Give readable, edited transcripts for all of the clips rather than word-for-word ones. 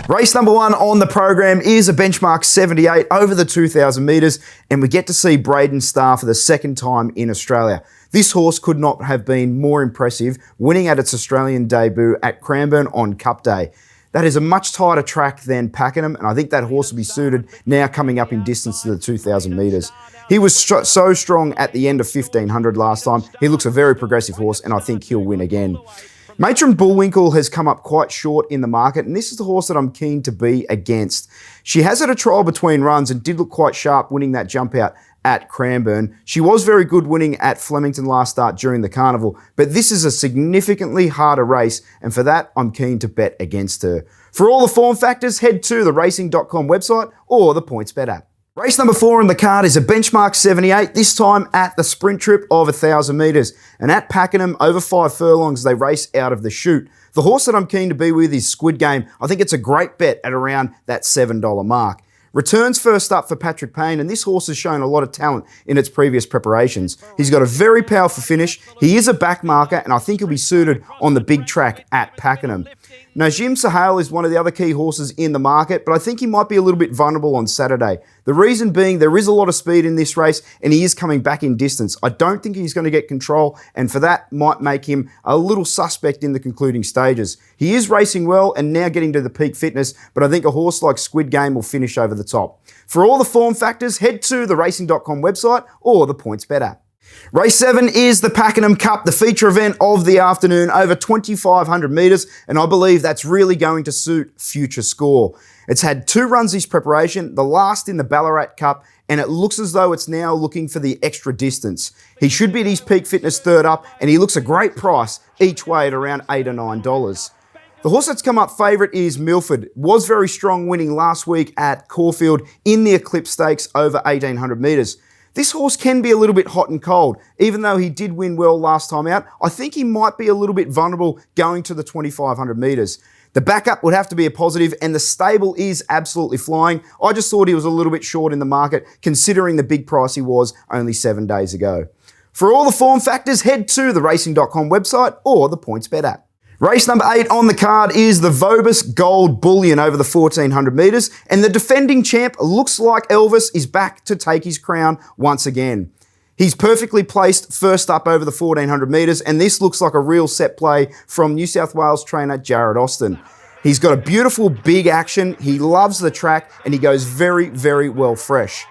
Race number 1 on the program is a benchmark 78 over the 2,000 metres, and we get to see Braden Starr for the second time in Australia. This horse could not have been more impressive, winning at its Australian debut at Cranbourne on Cup Day. That is a much tighter track than Pakenham, and I think that horse will be suited now coming up in distance to the 2,000 metres. He was so strong at the end of 1,500 last time. He looks a very progressive horse, and I think he'll win again. Matron Bullwinkle has come up quite short in the market, and this is the horse that I'm keen to be against. She has had a trial between runs and did look quite sharp winning that jump out at Cranbourne. She was very good winning at Flemington last start during the carnival, but this is a significantly harder race, and for that, I'm keen to bet against her. For all the form factors, head to the racing.com website or the PointsBet app. Race number 4 on the card is a benchmark 78, this time at the sprint trip of 1,000 metres. And at Pakenham, over 5 furlongs, they race out of the chute. The horse that I'm keen to be with is Squid Game. I think it's a great bet at around that $7 mark. Returns first up for Patrick Payne, and this horse has shown a lot of talent in its previous preparations. He's got a very powerful finish. He is a back marker, and I think he'll be suited on the big track at Pakenham. Najim Sahel is one of the other key horses in the market, but I think he might be a little bit vulnerable on Saturday. The reason being there is a lot of speed in this race, and he is coming back in distance. I don't think he's going to get control, and for that might make him a little suspect in the concluding stages. He is racing well and now getting to the peak fitness, but I think a horse like Squid Game will finish over the top. For all the form factors, head to the racing.com website or the PointsBet app. Race 7 is the Pakenham Cup, the feature event of the afternoon, over 2,500 metres, and I believe that's really going to suit Future Score. It's had 2 runs this preparation, the last in the Ballarat Cup, and it looks as though it's now looking for the extra distance. He should be at his peak fitness third up, and he looks a great price each way at around $8 or $9. The horse that's come up favourite is Milford. Was very strong winning last week at Caulfield in the Eclipse Stakes over 1,800 metres. This horse can be a little bit hot and cold. Even though he did win well last time out, I think he might be a little bit vulnerable going to the 2,500 metres. The backup would have to be a positive, and the stable is absolutely flying. I just thought he was a little bit short in the market, considering the big price he was only 7 days ago. For all the form factors, head to the racing.com website or the PointsBet app. Race number 8 on the card is the Vobis Gold Bullion over the 1,400 metres, and the defending champ looks like Elvis is back to take his crown once again. He's perfectly placed first up over the 1,400 metres, and this looks like a real set play from New South Wales trainer Jared Austin. He's got a beautiful big action, he loves the track, and he goes very, very well fresh.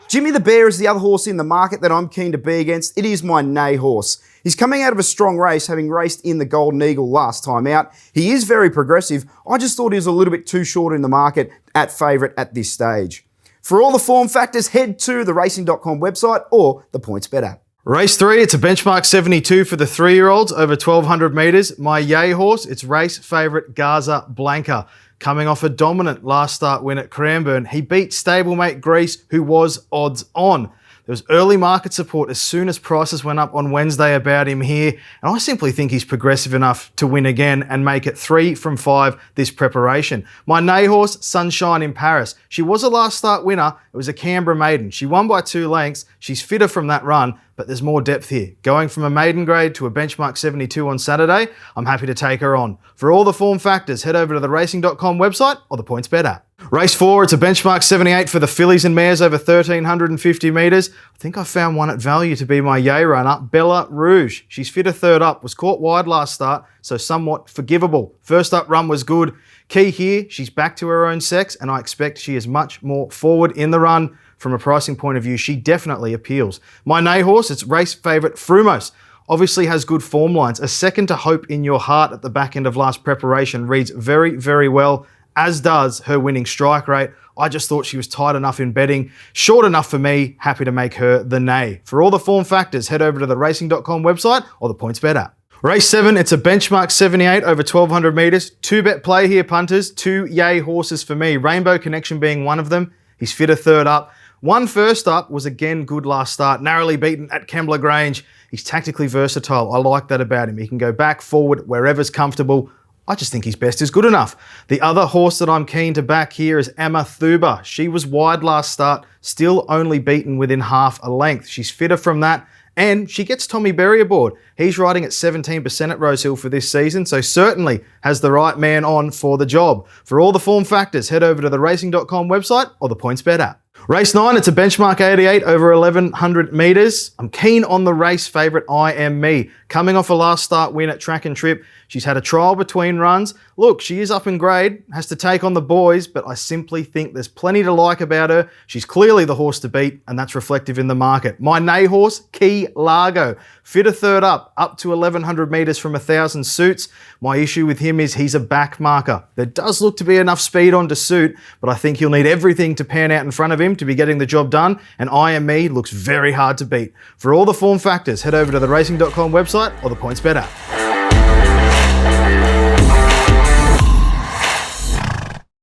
Jimmy the Bear is the other horse in the market that I'm keen to be against. It is my Nay horse. He's coming out of a strong race, having raced in the Golden Eagle last time out. He is very progressive. I just thought he was a little bit too short in the market at favourite at this stage. For all the form factors, head to the racing.com website or the PointsBet app. Race 3, it's a benchmark 72 for the 3-year-olds over 1,200 metres. My yay horse, it's race favourite Gaza Blanca. Coming off a dominant last start win at Cranbourne, he beat stablemate Grease, who was odds on. There was early market support as soon as prices went up on Wednesday about him here, and I simply think he's progressive enough to win again and make it 3 from 5 this preparation. My Nay horse, Sunshine in Paris. She was a last start winner. It was a Canberra maiden. She won by 2 lengths. She's fitter from that run, but there's more depth here. Going from a maiden grade to a benchmark 72 on Saturday, I'm happy to take her on. For all the form factors, head over to the racing.com website or the PointsBet app. Race 4, it's a benchmark 78 for the fillies and mares over 1,350 metres. I think I found one at value to be my yay runner, Bella Rouge. She's fitter third up, was caught wide last start, so somewhat forgivable. First up run was good. Key here, she's back to her own sex, and I expect she is much more forward in the run. From a pricing point of view, she definitely appeals. My Nay horse, it's race favourite Frumos. Obviously has good form lines. A second to Hope in Your Heart at the back end of last preparation reads very, very well, as does her winning strike rate. I just thought she was tight enough in betting. Short enough for me, happy to make her the Nay. For all the form factors, head over to the racing.com website or the PointsBet app. Race 7, it's a benchmark 78 over 1,200 metres. 2-bet play here, punters. 2 yay horses for me. Rainbow Connection being one of them. He's fitter third up. One first up was again good last start, narrowly beaten at Kembla Grange. He's tactically versatile. I like that about him. He can go back, forward, wherever's comfortable. I just think his best is good enough. The other horse that I'm keen to back here is Amathuba. She was wide last start, still only beaten within half a length. She's fitter from that, and she gets Tommy Berry aboard. He's riding at 17% at Rosehill for this season, so certainly has the right man on for the job. For all the form factors, head over to the racing.com website or the PointsBet app. Race 9, it's a benchmark 88 over 1,100 metres. I'm keen on the race favourite I Am Me. Coming off a last start win at Track and Trip, she's had a trial between runs. Look, she is up in grade, has to take on the boys, but I simply think there's plenty to like about her. She's clearly the horse to beat, and that's reflective in the market. My nay horse, Key Largo. Fitter third up to 1,100 metres from 1,000 suits. My issue with him is he's a back marker. There does look to be enough speed on to suit, but I think he'll need everything to pan out in front of him to be getting the job done, and I Am Me looks very hard to beat. For all the form factors, head over to the racing.com website or the PointsBet app.